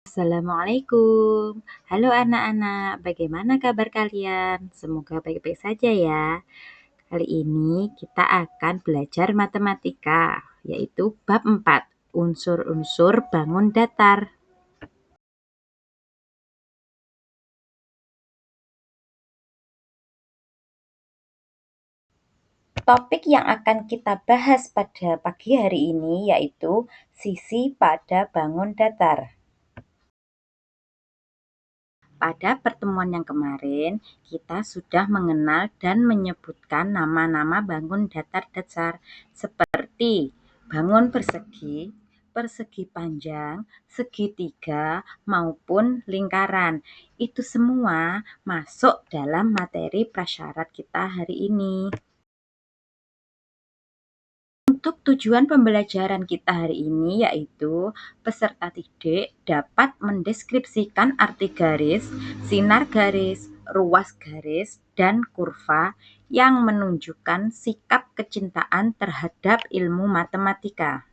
Assalamualaikum. Halo anak-anak, bagaimana kabar kalian? Semoga baik-baik saja ya. Kali ini kita akan belajar matematika, yaitu bab 4, unsur-unsur bangun datar. Topik yang akan kita bahas pada pagi hari ini yaitu sisi pada bangun datar. Pada pertemuan yang kemarin, kita sudah mengenal dan menyebutkan nama-nama bangun datar dasar seperti bangun persegi, persegi panjang, segitiga, maupun lingkaran. Itu semua masuk dalam materi prasyarat kita hari ini. Untuk tujuan pembelajaran kita hari ini yaitu peserta didik dapat mendeskripsikan arti garis, sinar garis, ruas garis, dan kurva yang menunjukkan sikap kecintaan terhadap ilmu matematika.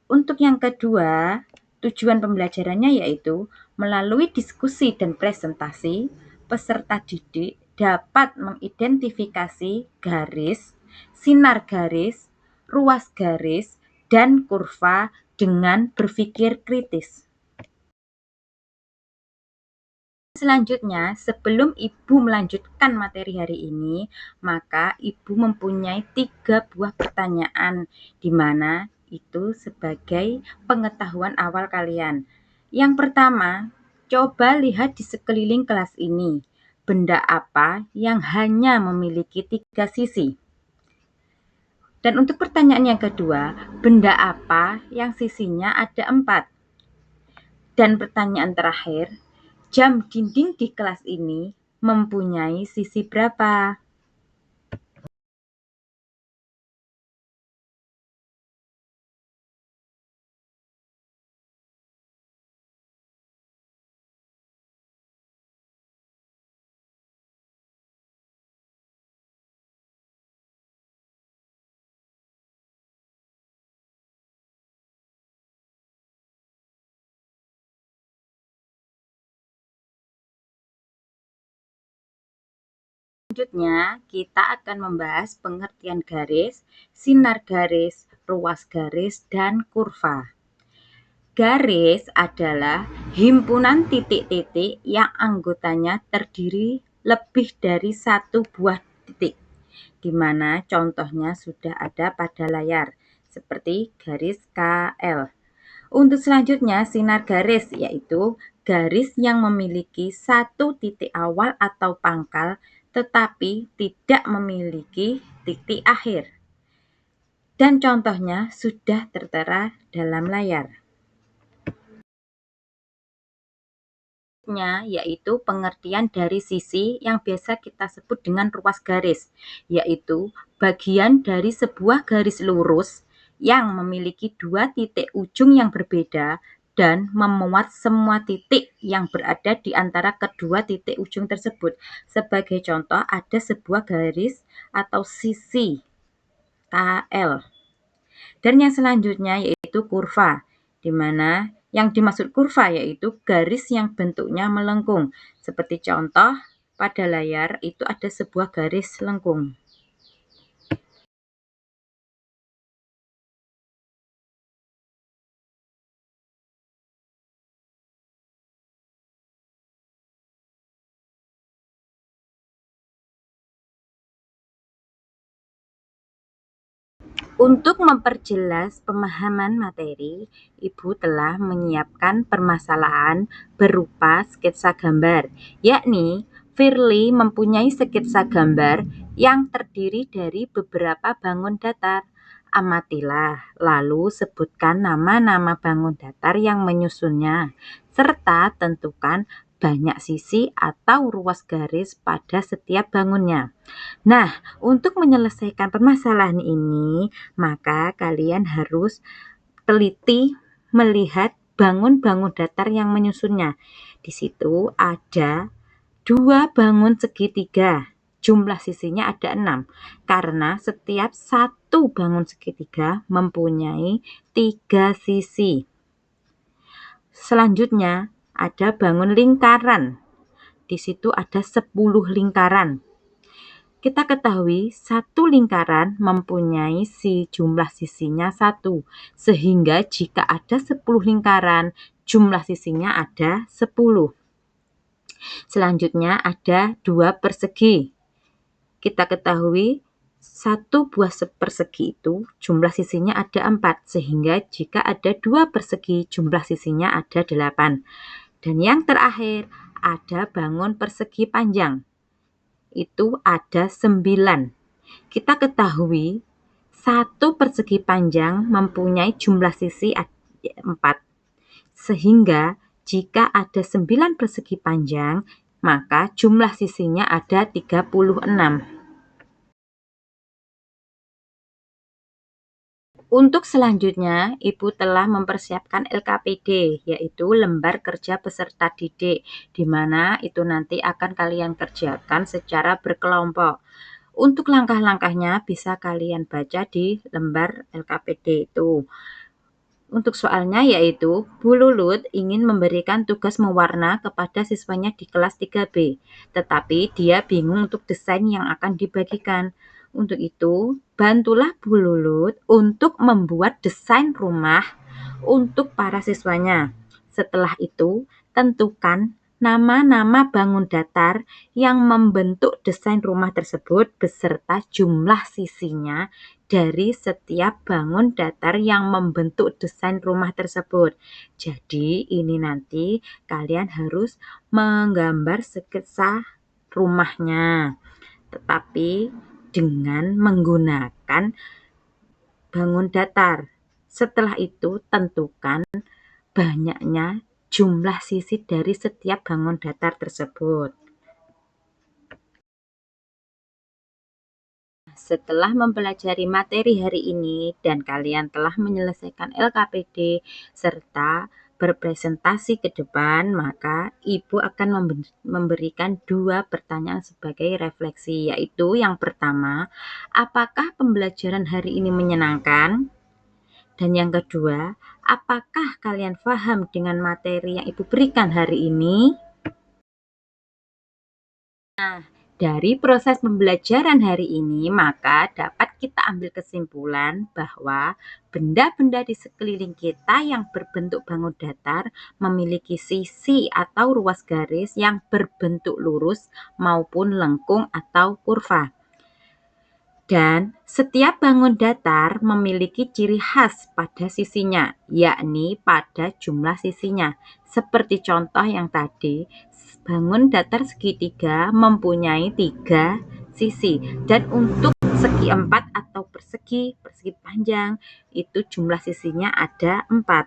Untuk yang kedua, tujuan pembelajarannya yaitu melalui diskusi dan presentasi, peserta didik dapat mengidentifikasi garis, sinar garis, ruas garis, dan kurva dengan berpikir kritis. Selanjutnya, sebelum Ibu melanjutkan materi hari ini, maka Ibu mempunyai 3 buah pertanyaan, di mana itu sebagai pengetahuan awal kalian. Yang pertama, coba lihat di sekeliling kelas ini, benda apa yang hanya memiliki 3 sisi? Dan untuk pertanyaan yang kedua, benda apa yang sisinya ada 4? Dan pertanyaan terakhir, jam dinding di kelas ini mempunyai sisi berapa? Selanjutnya, kita akan membahas pengertian garis, sinar garis, ruas garis, dan kurva. Garis adalah himpunan titik-titik yang anggotanya terdiri lebih dari satu buah titik, di mana contohnya sudah ada pada layar, seperti garis KL. Untuk selanjutnya, sinar garis, yaitu garis yang memiliki satu titik awal atau pangkal, tetapi tidak memiliki titik akhir. Dan contohnya sudah tertera dalam layar. Yaitu pengertian dari sisi yang biasa kita sebut dengan ruas garis, yaitu bagian dari sebuah garis lurus yang memiliki 2 titik ujung yang berbeda dan memuat semua titik yang berada di antara kedua titik ujung tersebut. Sebagai contoh, ada sebuah garis atau sisi KL. Dan yang selanjutnya yaitu kurva, di mana yang dimaksud kurva yaitu garis yang bentuknya melengkung. Seperti contoh pada layar itu ada sebuah garis lengkung. Untuk memperjelas pemahaman materi, Ibu telah menyiapkan permasalahan berupa sketsa gambar, yakni Firly mempunyai sketsa gambar yang terdiri dari beberapa bangun datar. Amatilah, lalu sebutkan nama-nama bangun datar yang menyusunnya, serta tentukan banyak sisi atau ruas garis pada setiap bangunnya. Nah, untuk menyelesaikan permasalahan ini, maka kalian harus teliti melihat bangun-bangun datar yang menyusunnya. Di situ ada 2 bangun segitiga. Jumlah sisinya ada 6, karena setiap satu bangun segitiga mempunyai 3 sisi. Selanjutnya ada bangun lingkaran. Di situ ada 10 lingkaran. Kita ketahui satu lingkaran mempunyai jumlah sisinya 1. Sehingga jika ada 10 lingkaran, jumlah sisinya ada 10. Selanjutnya ada 2 persegi. Kita ketahui satu buah persegi itu jumlah sisinya ada 4. Sehingga jika ada 2 persegi, jumlah sisinya ada 8. Dan yang terakhir ada bangun persegi panjang. Itu ada 9. Kita ketahui satu persegi panjang mempunyai jumlah sisi 4. Sehingga jika ada 9 persegi panjang, maka jumlah sisinya ada 36. Untuk selanjutnya, Ibu telah mempersiapkan LKPD, yaitu lembar kerja peserta didik, di mana itu nanti akan kalian kerjakan secara berkelompok. Untuk langkah-langkahnya bisa kalian baca di lembar LKPD itu. Untuk soalnya yaitu, Bu Lulut ingin memberikan tugas mewarna kepada siswanya di kelas 3B, tetapi dia bingung untuk desain yang akan dibagikan. Untuk itu, bantulah Bu Lulut untuk membuat desain rumah untuk para siswanya. Setelah itu, tentukan nama-nama bangun datar yang membentuk desain rumah tersebut beserta jumlah sisinya dari setiap bangun datar yang membentuk desain rumah tersebut. Jadi ini nanti kalian harus menggambar sketsa rumahnya, tetapi dengan menggunakan bangun datar. Setelah itu tentukan banyaknya jumlah sisi dari setiap bangun datar tersebut. Setelah mempelajari materi hari ini dan kalian telah menyelesaikan LKPD serta berpresentasi ke depan, maka Ibu akan memberikan 2 pertanyaan sebagai refleksi, yaitu yang pertama, apakah pembelajaran hari ini menyenangkan? Dan yang kedua, apakah kalian paham dengan materi yang Ibu berikan hari ini? Nah, dari proses pembelajaran hari ini, maka dapat kita ambil kesimpulan bahwa benda-benda di sekeliling kita yang berbentuk bangun datar memiliki sisi atau ruas garis yang berbentuk lurus maupun lengkung atau kurva. Dan setiap bangun datar memiliki ciri khas pada sisinya, yakni pada jumlah sisinya. Seperti contoh yang tadi, bangun datar segitiga mempunyai 3 sisi. Dan untuk segi 4 atau persegi panjang, itu jumlah sisinya ada 4.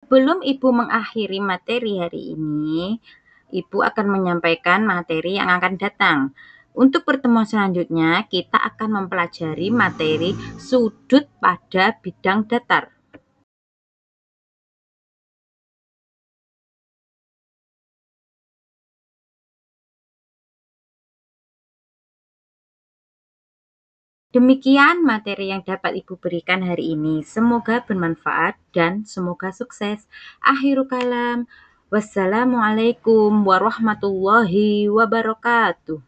Sebelum Ibu mengakhiri materi hari ini, Ibu akan menyampaikan materi yang akan datang. Untuk pertemuan selanjutnya, kita akan mempelajari materi sudut pada bidang datar. Demikian materi yang dapat Ibu berikan hari ini. Semoga bermanfaat dan semoga sukses. Akhirul kalam. Wassalamualaikum warahmatullahi wabarakatuh.